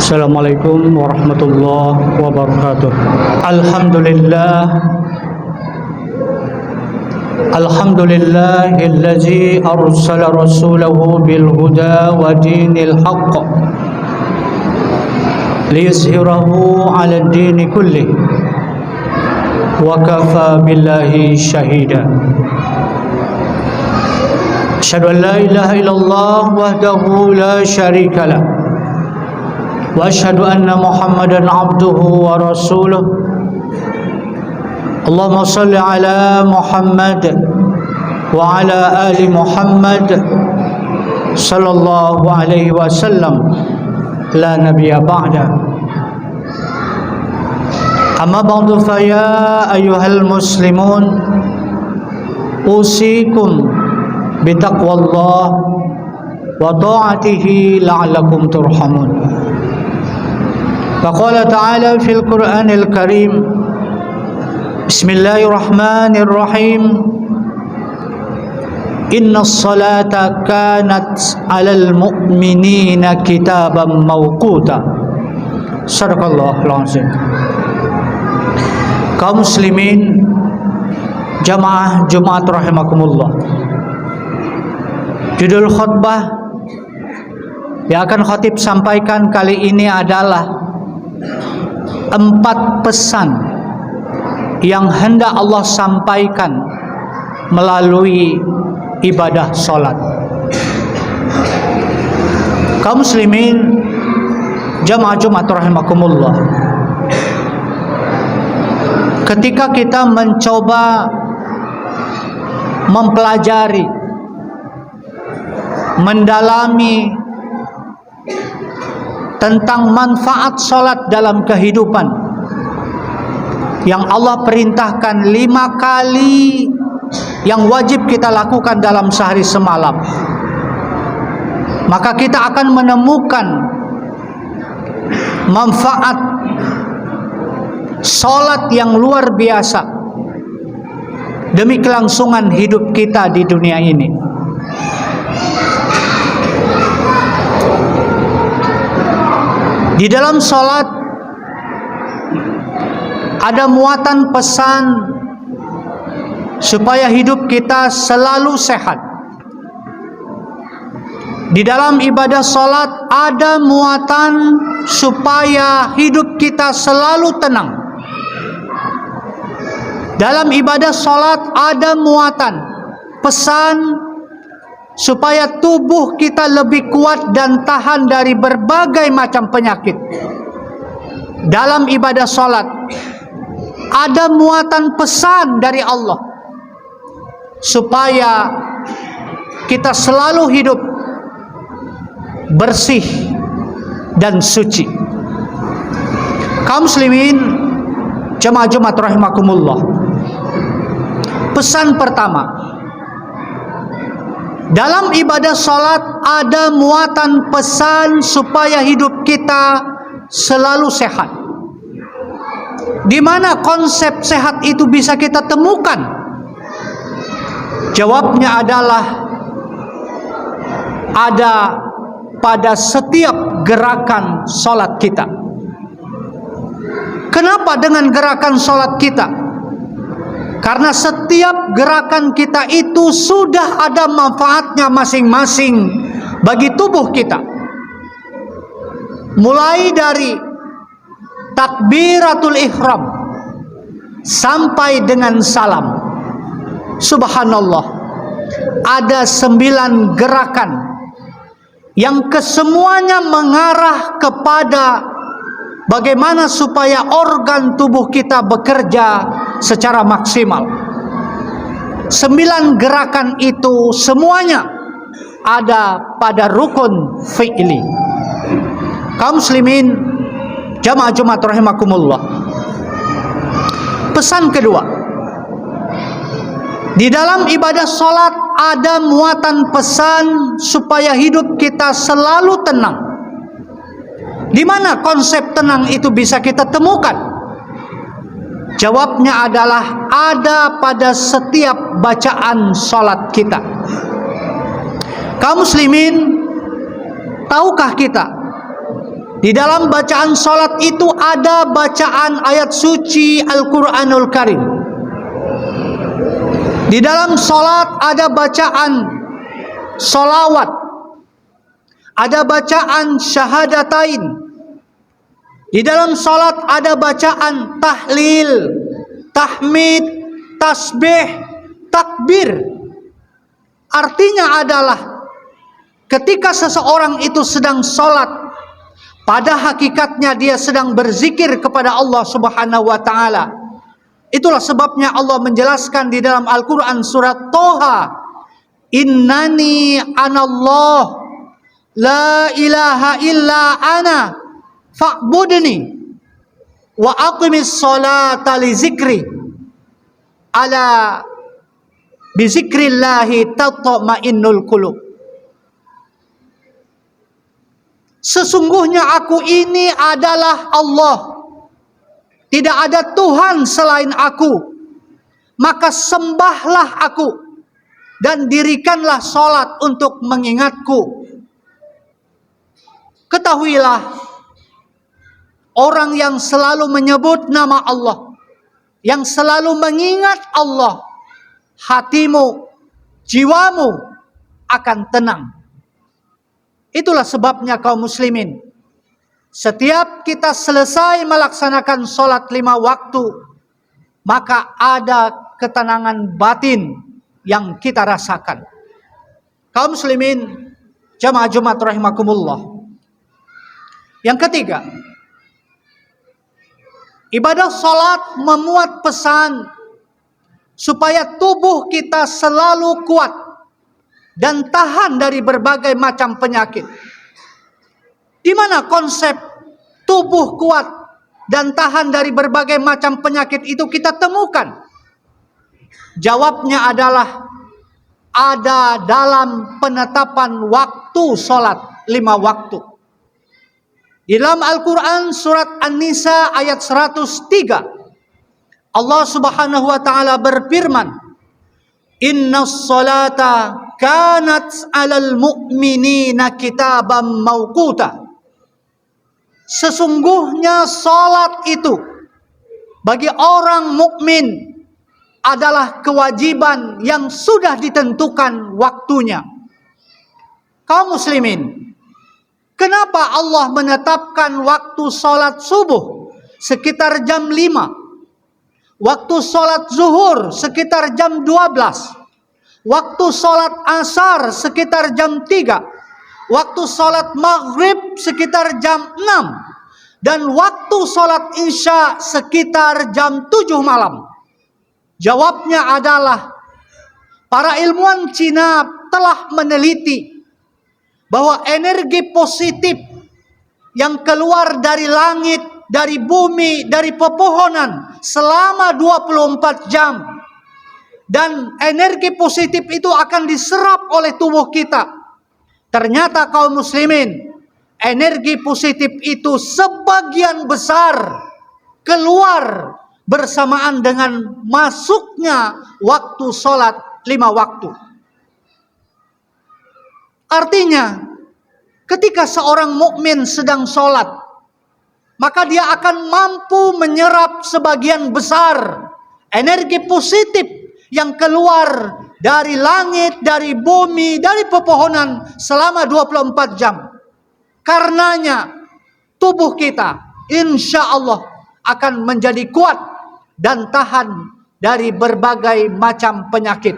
Assalamualaikum warahmatullahi wabarakatuh. Alhamdulillahillazi arsala rasulahu bil huda wa dinil haqq liyuzhirahu 'ala ad-dini kullih wa kafa billahi shahida. Asyhadu an la ilaha illallah wahdahu la syarika lah wa asyhadu anna Muhammadan abduhu wa rasuluh. Allahumma salli ala Muhammad wa ala ali Muhammad sallallahu alaihi wasallam la nabiyya ba'da. Amma ba'du fa ya ayyuhal muslimun usikum bitaqwallah wa ta'atihi la'allakum turhamun. Faqala ta'ala fil Qur'anil Karim, Bismillahirrahmanirrahim, Innas salata kanat 'alal mu'minina kitaban mawquta. Sadaqallahul azim. Kaum muslimin jamaah Jumat rahimakumullah. Judul khutbah yang akan khatib sampaikan kali ini adalah 4 pesan yang hendak Allah sampaikan melalui ibadah solat. Kaum muslimin jamaah Jumat rahimakumullah, ketika kita mencoba mempelajari, mendalami tentang manfaat solat dalam kehidupan yang Allah perintahkan 5 kali yang wajib kita lakukan dalam sehari semalam, maka kita akan menemukan manfaat solat yang luar biasa demi kelangsungan hidup kita di dunia ini. Di dalam solat ada muatan pesan supaya hidup kita selalu sehat. Di dalam ibadah solat ada muatan supaya hidup kita selalu tenang. Dalam ibadah solat ada muatan pesan supaya tubuh kita lebih kuat dan tahan dari berbagai macam penyakit. Dalam ibadah solat ada muatan pesan dari Allah supaya kita selalu hidup bersih dan suci. Kaum muslimin jamaah Jumat rahimakumullah, pesan pertama, dalam ibadah solat ada muatan pesan supaya hidup kita selalu sehat. Di mana konsep sehat itu bisa kita temukan? Jawabnya adalah ada pada setiap gerakan solat kita. Kenapa dengan gerakan solat kita? Karena setiap gerakan kita itu sudah ada manfaatnya masing-masing bagi tubuh kita. Mulai dari takbiratul ihram sampai dengan salam. Subhanallah, ada 9 gerakan yang kesemuanya mengarah kepada bagaimana supaya organ tubuh kita bekerja secara maksimal. 9 gerakan itu semuanya ada pada rukun fi'li. Kaum muslimin jamaah Jumat rahimakumullah, pesan kedua, di dalam ibadah solat ada muatan pesan supaya hidup kita selalu tenang. Di mana konsep tenang itu bisa kita temukan? Jawabnya adalah ada pada setiap bacaan solat kita. Kaum muslimin, tahukah kita Di dalam bacaan salat itu ada bacaan ayat suci Al-Quranul Karim. Di dalam salat ada bacaan solawat, ada bacaan syahadatain. Di dalam salat ada bacaan tahlil, tahmid, tasbih, takbir. Artinya adalah ketika seseorang itu sedang salat, pada hakikatnya dia sedang berzikir kepada Allah Subhanahu wa taala. Itulah sebabnya Allah menjelaskan di dalam Al-Qur'an surat Toha, "Innani anallah la ilaha illa ana fa'budni wa aqimis sholata li zikri ala bi zikrillahi tatma'innul qulub." Sesungguhnya aku ini adalah Allah. Tidak ada Tuhan selain aku. Maka sembahlah aku dan dirikanlah salat untuk mengingatku. Ketahuilah, orang yang selalu menyebut nama Allah, yang selalu mengingat Allah, hatimu, jiwamu akan tenang. Itulah sebabnya kaum muslimin, setiap kita selesai melaksanakan sholat 5 waktu, maka ada ketenangan batin yang kita rasakan. Kaum muslimin, jamaah Jumat rahimakumullah. Yang ketiga, ibadah sholat memuat pesan supaya tubuh kita selalu kuat dan tahan dari berbagai macam penyakit. Di mana konsep tubuh kuat dan tahan dari berbagai macam penyakit itu kita temukan? Jawabnya adalah ada dalam penetapan waktu sholat 5 waktu. Di dalam Al-Quran surat An-Nisa ayat 103, Allah Subhanahu wa taala berfirman, "Innas salata kanat 'alal mu'minina kitaban mauquta." Sesungguhnya salat itu bagi orang mukmin adalah kewajiban yang sudah ditentukan waktunya. Kaum muslimin, kenapa Allah menetapkan waktu salat subuh sekitar jam 5, waktu salat zuhur sekitar jam 12, waktu salat asar sekitar jam 3, waktu salat maghrib sekitar jam 6, dan waktu salat isya sekitar jam 7 malam? Jawabnya adalah, para ilmuwan Cina telah meneliti bahwa energi positif yang keluar dari langit, dari bumi, dari pepohonan selama 24 jam, dan energi positif itu akan diserap oleh tubuh kita. Ternyata kaum muslimin, energi positif itu sebagian besar keluar bersamaan dengan masuknya waktu sholat 5 waktu. Artinya, ketika seorang mukmin sedang sholat, maka dia akan mampu menyerap sebagian besar energi positif yang keluar dari langit, dari bumi, dari pepohonan selama 24 jam. Karenanya tubuh kita insya Allah akan menjadi kuat dan tahan dari berbagai macam penyakit.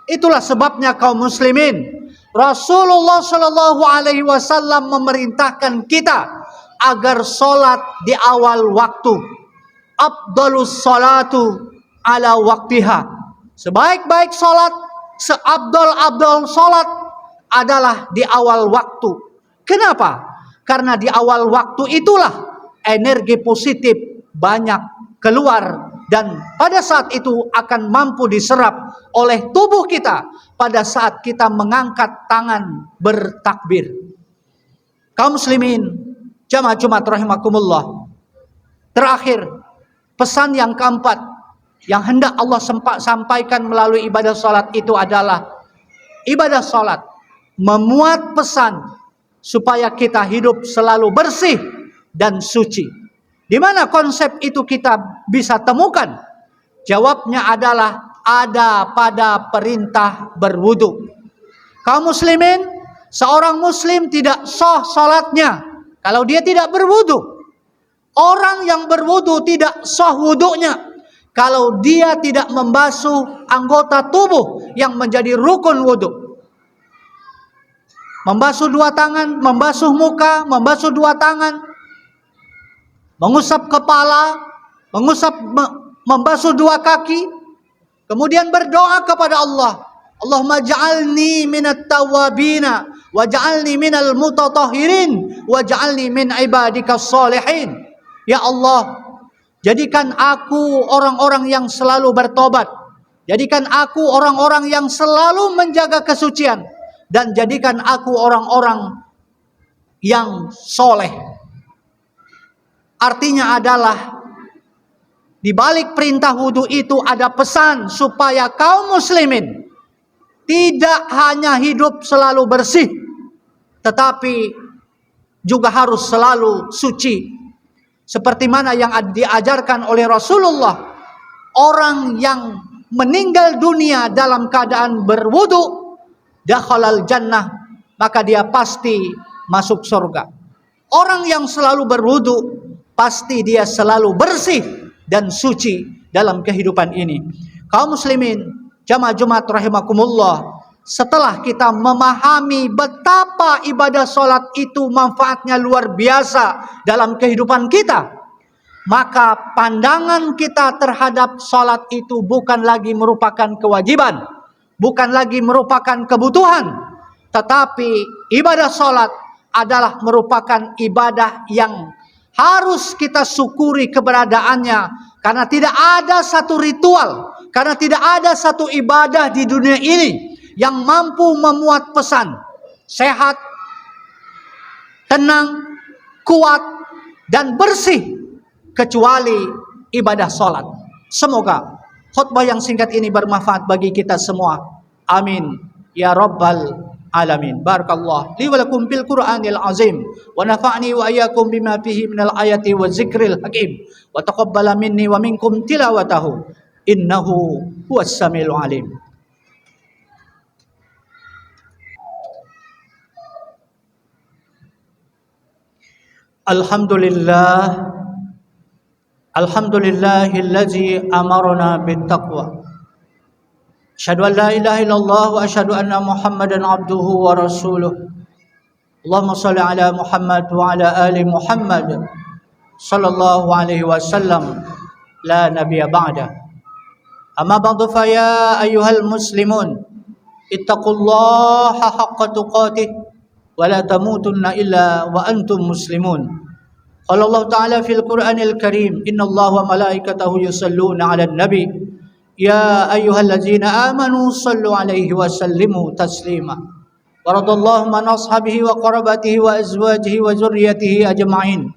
Itulah sebabnya kaum muslimin, Rasulullah Shallallahu Alaihi Wasallam memerintahkan kita agar sholat di awal waktu. Afdalus sholatu ala waktiha. Sebaik-baik sholat, seabdal-abdal sholat adalah di awal waktu. Kenapa? Karena di awal waktu itulah energi positif banyak keluar, dan pada saat itu akan mampu diserap oleh tubuh kita pada saat kita mengangkat tangan bertakbir. Kaum muslimin, jamaah Jumat rahimakumullah. Terakhir, pesan yang keempat yang hendak Allah sampaikan melalui ibadah salat itu adalah ibadah salat memuat pesan supaya kita hidup selalu bersih dan suci. Di mana konsep itu kita bisa temukan? Jawabnya adalah ada pada perintah berwudu. Kaum muslimin, seorang muslim tidak sah salatnya kalau dia tidak berwudu. Orang yang berwudu tidak sah wudunya kalau dia tidak membasuh anggota tubuh yang menjadi rukun wudu. Membasuh dua tangan, membasuh muka, membasuh dua tangan, mengusap kepala, membasuh dua kaki, kemudian berdoa kepada Allah. Allahumma ja'alni minat tawabina, waj'alni minal mutatahhirin, waj'alni min ibadikas salihin. Ya Allah, jadikan aku orang-orang yang selalu bertobat. Jadikan aku orang-orang yang selalu menjaga kesucian. Dan jadikan aku orang-orang yang soleh. Artinya adalah, di balik perintah wudu itu ada pesan supaya kaum muslimin tidak hanya hidup selalu bersih, tetapi juga harus selalu suci. Seperti mana yang diajarkan oleh Rasulullah, orang yang meninggal dunia dalam keadaan berwudu, dakhalal jannah, maka dia pasti masuk surga. Orang yang selalu berwudu, pasti dia selalu bersih dan suci dalam kehidupan ini. Kaum muslimin, jamaah Jumat rahimakumullah, setelah kita memahami betapa ibadah sholat itu manfaatnya luar biasa dalam kehidupan kita, maka pandangan kita terhadap sholat itu bukan lagi merupakan kewajiban, bukan lagi merupakan kebutuhan, tetapi ibadah sholat adalah merupakan ibadah yang harus kita syukuri keberadaannya, karena tidak ada satu ritual, karena tidak ada satu ibadah di dunia ini yang mampu memuat pesan sehat, tenang, kuat, dan bersih kecuali ibadah sholat. Semoga khutbah yang singkat ini bermanfaat bagi kita semua. Amin ya rabbal alamin. Barakallah li wa lakum fil Qur'anil azim wa nafa'ni wa iyyakum bima fihi minal ayati wa zikril hakim wa taqabbala minni wa minkum tilawatahu innahu huwas samiul alim. Alhamdulillah, alhamdulillahillazi amarna bittaqwa. Asyhadu an la ilaha illallah wa asyhadu anna Muhammadan abduhu wa rasuluh. Allahumma shalli ala Muhammad wa ala ali Muhammad sallallahu alaihi wasallam, la nabiyya ba'da. Amma ba'du fa ya ayyuhal muslimun, ittaqullaha haqqa tuqatih wa la tamutunna illa wa antum muslimun. Qala Allah Ta'ala fil Qur'anil Karim, innallaha wa malaikatahu yusalluna 'alan nabi ya ayyuhallazina amanu sallu 'alaihi wa sallimu taslima. Wa radallahu an ashabihi wa qarabatihi wa azwajihi wa dzurriyyatihi ajma'in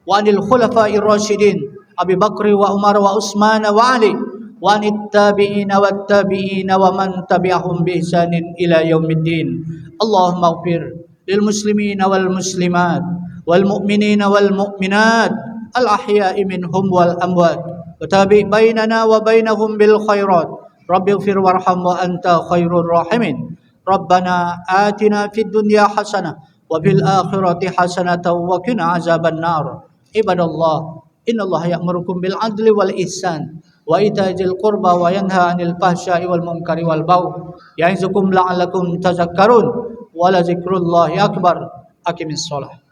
wa anil khulafa'ir rasyidin Abi Bakr wa Umar wa Utsman wa Ali wa anit tabi'ina wat tabi'ina wa man tabi'ahum bi ihsanin ila yaumiddin. Allahumma ighfir lil muslimina wal muslimat wal mu'minina wal mu'minat al ahya'i minhum wal amwat wa tabi' bainana wa bainahum bil khairat rabbighfir warham wa anta khairur rahimin. Rabbana atina fid dunya hasanah wa fil akhirati hasanatan wa qina azaban nar. Ibadallah, innallaha ya'murukum bil adli wal ihsan wa ita'il qurba wa yanha 'anil fahsya'i wal munkari wal baghi ya'izukum la'allakum tadhakkarun. Wala zikrullahi akbar. Aqimis shalah.